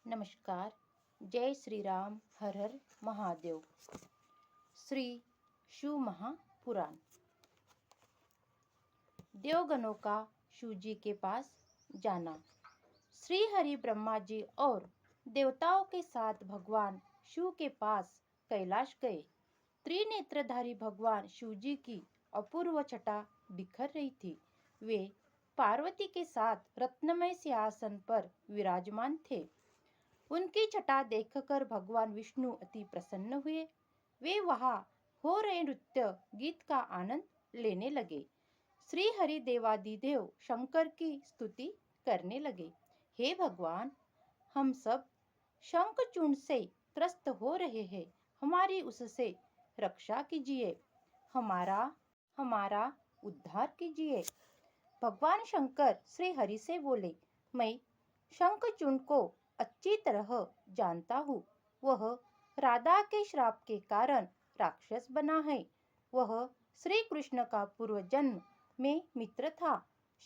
नमस्कार। जय श्री राम। हर हर महादेव। श्री शिव महापुराण। देवगणों का शिव जी के पास जाना। श्री हरि ब्रह्मा जी और देवताओं के साथ भगवान शिव के पास कैलाश गए। त्रिनेत्रधारी भगवान शिव जी की अपूर्व छटा बिखर रही थी। वे पार्वती के साथ रत्नमय सिंहासन पर विराजमान थे। उनकी छटा देखकर भगवान विष्णु अति प्रसन्न हुए। वे वहां हो रहे नृत्य गीत का आनंद लेने लगे। श्री हरि देवादिदेव शंकर की स्तुति करने लगे। हे भगवान, हम सब शंखचूर्ण से त्रस्त हो रहे हैं। हमारी उससे रक्षा कीजिए। हमारा हमारा उद्धार कीजिए। भगवान शंकर श्री हरि से बोले, मैं शंखचूर्ण को अच्छी तरह जानता हूँ। वह राधा के श्राप के कारण राक्षस बना है। वह श्री कृष्ण का पूर्व जन्म में मित्र था।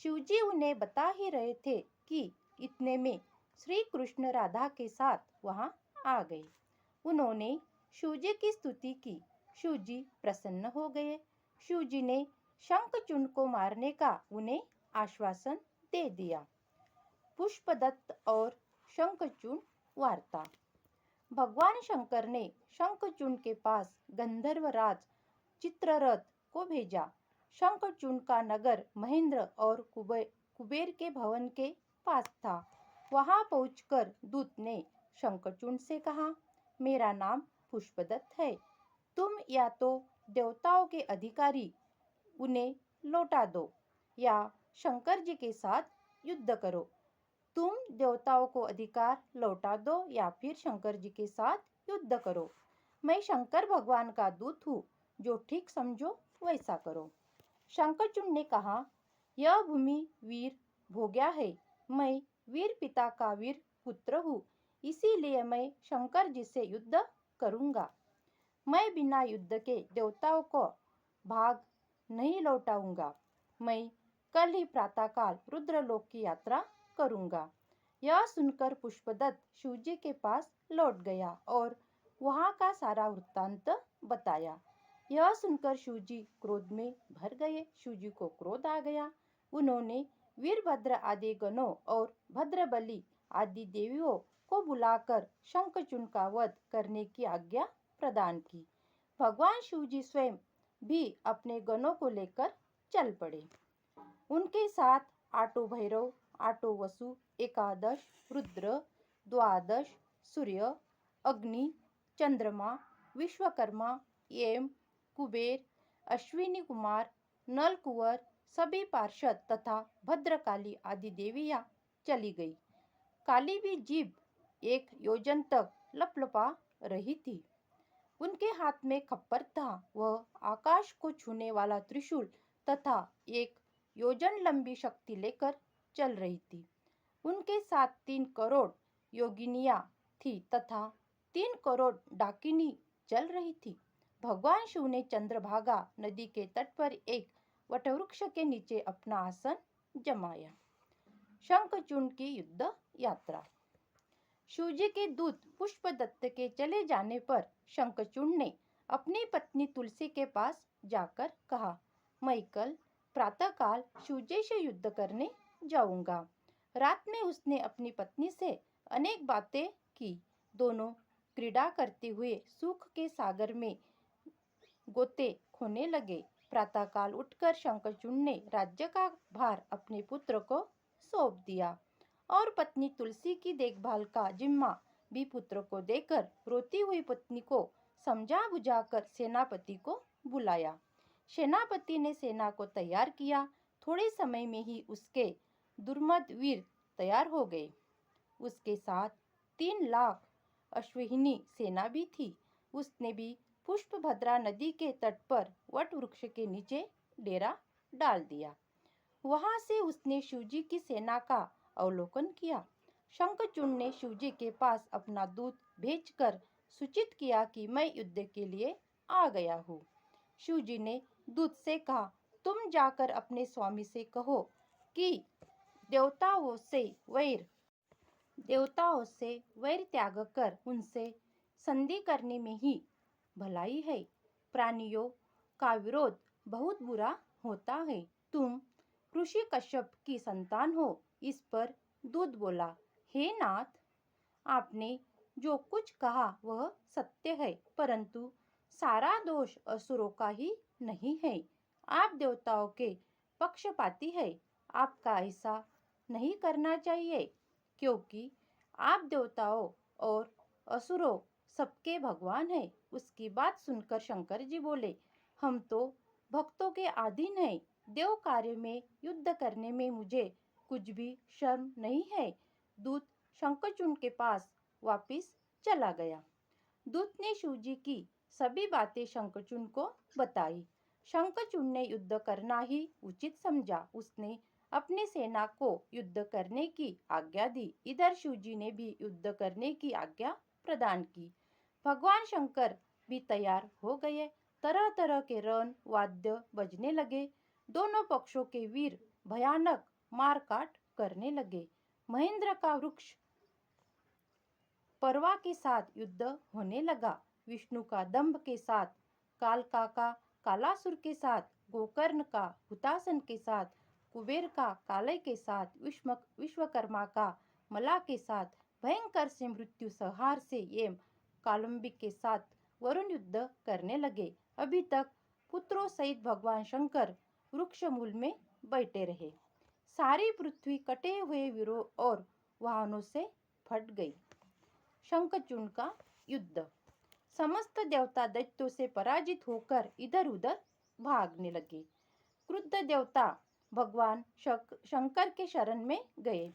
शिवजी उन्हें बता ही रहे थे कि इतने में श्री कृष्ण राधा के साथ वहां आ गए। उन्होंने शिवजी की स्तुति की। शिवजी प्रसन्न हो गए। शिवजी ने शंखचूर्ण को मारने का उन्हें आश्वासन दे दिया। पुष्पदत्त और शंखचूर्ण वार्ता। भगवान शंकर ने शंखचूर्ण के पास गंधर्वराज चित्ररथ को भेजा। शंखचूर्ण का नगर महेंद्र और कुबेर के भवन के पास था। वहां पहुंचकर दूत ने शंखचूर्ण से कहा, मेरा नाम पुष्पदत्त है। तुम या तो देवताओं के अधिकारी उन्हें लौटा दो या शंकर जी के साथ युद्ध करो। तुम देवताओं को अधिकार लौटा दो या फिर शंकर जी के साथ युद्ध करो। मैं शंकर भगवान का दूत हूँ, जो ठीक समझो वैसा करो। शंखचूर्ण ने कहा, यह भूमि वीर भोग्या है। मैं वीर पिता का वीर पुत्र हूँ, इसीलिए मैं शंकर जी से युद्ध करूँगा। मैं बिना युद्ध के देवताओं को भाग नहीं लौटाऊंगा। मैं कल ही प्रातःकाल रुद्रलोक की यात्रा करूंगा। यह सुनकर पुष्पदत्त शिवजी के पास लौट गया और वहां का सारा वृत्तांत बताया। यह सुनकर शिवजी क्रोध में भर गए। शिवजी को क्रोध आ गया। उन्होंने वीरभद्र आदि गणों और भद्रबली आदि देवियों को बुलाकर शंखचूर्ण का वध करने की आज्ञा प्रदान की। भगवान शिवजी स्वयं भी अपने गणों को लेकर चल पड़े। उनके साथ आठों भैरव, आठों वसु, एकादश रुद्र, द्वादश सूर्य, अग्नि, चंद्रमा, विश्वकर्मा, यम, कुबेर, अश्विनी कुमार, नलकुंवर, सभी पार्षद तथा भद्रकाली आदि देवियां चली गई। काली भी जीभ 1 योजन तक लपलपा रही थी। उनके हाथ में खप्पर था। वह आकाश को छूने वाला त्रिशूल तथा 1 योजन लंबी शक्ति लेकर चल रही थी। उनके साथ 3 करोड़ योगिनियां थी तथा 3 करोड़ डाकिनी चल रही थी। भगवान शिव ने चंद्रभागा नदी के तट पर एक वटवृक्ष के नीचे अपना आसन जमाया। शंखचूर्ण की युद्ध यात्रा। शिवजी के दूत पुष्पदत्त के चले जाने पर शंखचूर्ण ने अपनी पत्नी तुलसी के पास जाकर कहा, मैं कल प्रातःकाल शिवजी से युद्ध करने जाऊंगा। रात में उसने अपनी पत्नी से अनेक बातें की। दोनों क्रीड़ा करते हुए सुख के सागर में गोते खोने लगे। प्रातःकाल उठकर शंखचूर्ण ने राज्य का भार अपने पुत्र को सौंप दिया और पत्नी तुलसी की देखभाल का जिम्मा भी पुत्र को देकर रोती हुई पत्नी को समझा बुझाकर सेनापति को बुलाया। सेनापति ने सेना को तैयार किया। थोड़े समय में ही उसके दुर्मद वीर तैयार हो गए। उसके साथ 3 लाख अश्वहिनी सेना भी थी। उसने भी पुष्पभद्रा नदी के तट पर वट वृक्ष के नीचे डेरा डाल दिया। वहां से उसने शिवजी की सेना का अवलोकन किया। शंखचूर्ण ने शिवजी के पास अपना दूत भेजकर सूचित किया कि मैं युद्ध के लिए आ गया हूँ। शिवजी ने दूत से कहा, तुम जाकर अपने स्वामी से कहो कि देवताओं से वैर देवताओं से वैर त्याग कर उनसे संधि करने में ही भलाई है। प्राणियों का विरोध बहुत बुरा होता है। तुम ऋषि कश्यप की संतान हो। इस पर दूत बोला, हे नाथ, आपने जो कुछ कहा वह सत्य है, परंतु सारा दोष असुरों का ही नहीं है। आप देवताओं के पक्षपाती है। आपका ऐसा नहीं करना चाहिए, क्योंकि आप देवताओं और असुरों सबके भगवान हैं। उसकी बात सुनकर शंकर जी बोले, हम तो भक्तों के अधीन हैं। देव कार्य में युद्ध करने में मुझे कुछ भी शर्म नहीं है। दूत शंखचूड़ के पास वापिस चला गया। दूत ने शिवजी की सभी बातें शंखचूड़ को बताई। शंखचूड़ ने युद्ध करना ही उचित समझा। उसने अपनी सेना को युद्ध करने की आज्ञा दी। इधर शिवजी ने भी युद्ध करने की आज्ञा प्रदान की। भगवान शंकर भी तैयार हो गए। तरह तरह के रण वाद्य बजने लगे। दोनों पक्षों के वीर भयानक मारकाट करने लगे। महेंद्र का वृक्ष परवा के साथ युद्ध होने लगा। विष्णु का दंभ के साथ, कालका का कालासुर के साथ, गोकर्ण का हुतासन के साथ, कुबेर का कालय के साथ, विश्वकर्मा का मला के साथ, भयंकर से मृत्यु संहार से एम कालंबिक के साथ वरुण युद्ध करने लगे। अभी तक पुत्रों सहित भगवान शंकर वृक्ष मूल में बैठे रहे। सारी पृथ्वी कटे हुए वीरों और वाहनों से फट गई। शंखचूड़ का युद्ध। समस्त देवता दैत्यों से पराजित होकर इधर उधर भागने लगे। क्रुद्ध देवता भगवान शंकर के शरण में गए।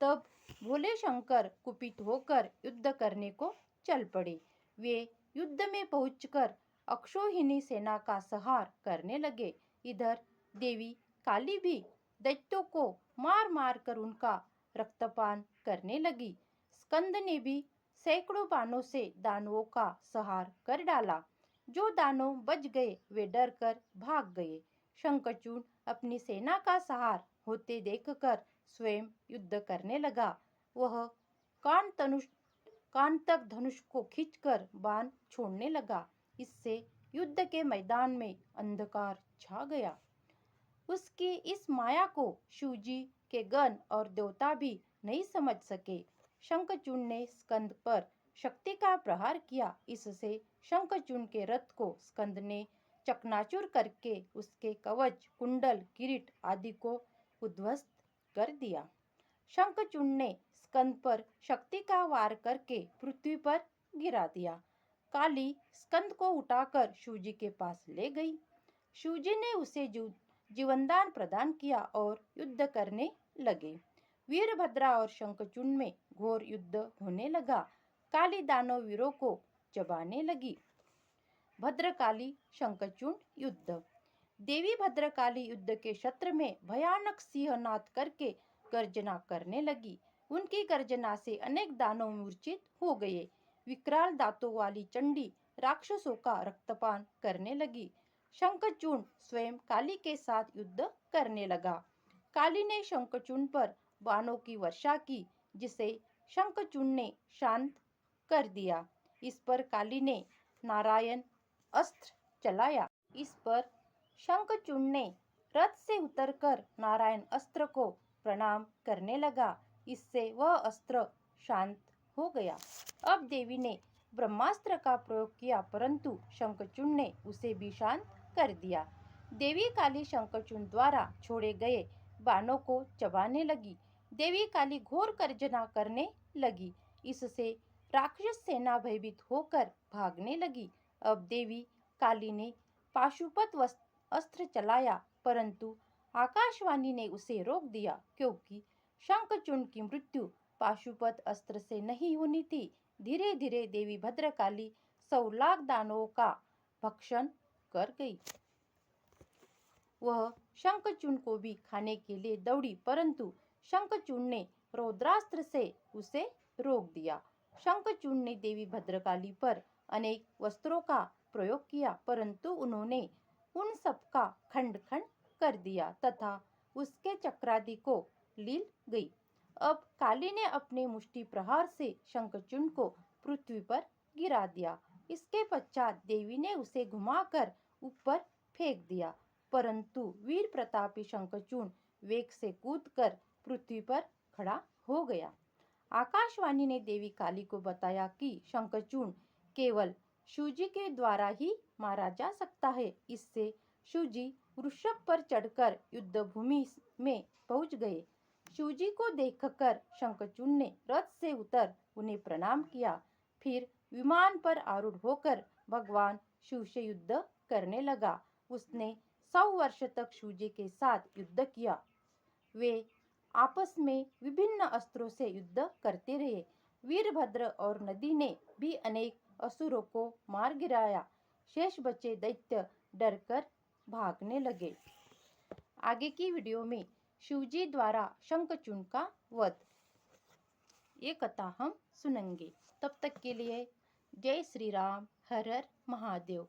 तब भोले शंकर कुपित होकर युद्ध करने को चल पड़े। वे युद्ध में पहुंचकर अक्षौहिणी सेना का संहार करने लगे। इधर देवी काली भी दैत्यों को मार मार कर उनका रक्तपान करने लगी। स्कंद ने भी सैकड़ों बाणों से दानवों का संहार कर डाला। जो दानव बच गए वे डर कर भाग गए। शंखचूड़ अपनी सेना का संहार होते देखकर स्वयं युद्ध करने लगा। वह कान तक धनुष को खींचकर बाण छोड़ने लगा। इससे युद्ध के मैदान में अंधकार छा गया। उसकी इस माया को शिवजी के गण और देवता भी नहीं समझ सके। शंखचूड़ ने स्कंद पर शक्ति का प्रहार किया। इससे शंखचूड़ के रथ को स्कंद ने चकनाचूर करके उसके कवच, कुंडल, किरीट आदि को उद्ध्वस्त कर दिया। शंखचूड़ ने स्कंद पर शक्ति का वार करके पृथ्वी पर गिरा दिया। काली स्कंद को उठाकर शिवजी के पास ले गई। शिवजी ने उसे जीवनदान प्रदान किया और युद्ध करने लगे। वीरभद्रा और शंखचूड़ में घोर युद्ध होने लगा। काली दानव वीरों को चबाने लगी। भद्रकाली शंखचूड़ युद्ध। देवी भद्रकाली युद्ध के क्षेत्र में भयानक सिंहनाद करके गर्जना करने लगी। उनकी गर्जना से अनेक दानव मूर्छित हो गए। विकराल दांतों वाली चंडी राक्षसों का रक्तपान करने लगी। शंखचूड़ स्वयं काली के साथ युद्ध करने लगा। काली ने शंखचूड़ पर बाणों की वर्षा की, जिसे शंखचूड़ ने शांत कर दिया। इस पर काली ने नारायण अस्त्र चलाया। इस पर शंखचूड़ ने रथ से उतरकर नारायण अस्त्र को प्रणाम करने लगा। इससे वह अस्त्र शांत हो गया। अब देवी ने ब्रह्मास्त्र का प्रयोग किया, परंतु शंखचूड़ ने उसे भी शांत कर दिया। देवी काली शंखचूड़ द्वारा छोड़े गए बाणों को चबाने लगी। देवी काली घोर गर्जना करने लगी। इससे राक्षस सेना भयभीत होकर भागने लगी। अब देवी काली ने पाशुपत अस्त्र चलाया, परंतु आकाशवाणी ने उसे रोक दिया, क्योंकि शंखचूड़ की मृत्यु पाशुपत अस्त्र से नहीं होनी थी। धीरे धीरे देवी भद्रकाली 100 लाख दानवों का भक्षण कर गई। वह शंखचूड़ को भी खाने के लिए दौड़ी, परंतु शंखचूड़ ने रौद्रास्त्र से उसे रोक दिया। शंखचूड़ ने देवी भद्रकाली पर अनेक वस्त्रों का प्रयोग किया, परंतु उन्होंने उन सबका खंड खंड कर दिया तथा उसके चक्रादि को लील गई। अब काली ने अपने मुष्टि प्रहार से शंखचूड़ को पृथ्वी पर गिरा दिया। इसके पश्चात देवी ने उसे घुमाकर ऊपर फेंक दिया, परंतु वीर प्रतापी शंखचूड़ वेग से कूदकर पृथ्वी पर खड़ा हो गया। आकाशवाणी ने देवी काली को बताया कि शंखचूड़ केवल शिवजी के द्वारा ही मारा जा सकता है। इससे शिवजी वृषभ पर चढ़कर युद्ध भूमि में पहुंच गए। शिवजी को देखकर शंखचूड़ ने रथ से उतर उन्हें प्रणाम किया। फिर विमान पर आरूढ़ होकर भगवान शिव से युद्ध करने लगा। उसने 100 वर्ष तक शिवजी के साथ युद्ध किया। वे आपस में विभिन्न अस्त्रों से युद्ध करते रहे। वीरभद्र और नदी ने भी अनेक असुरों को मार गिराया। शेष बचे दैत्य डरकर भागने लगे। आगे की वीडियो में शिवजी द्वारा शंखचूड़ का वध, ये कथा हम सुनेंगे। तब तक के लिए जय श्री राम, हर हर महादेव।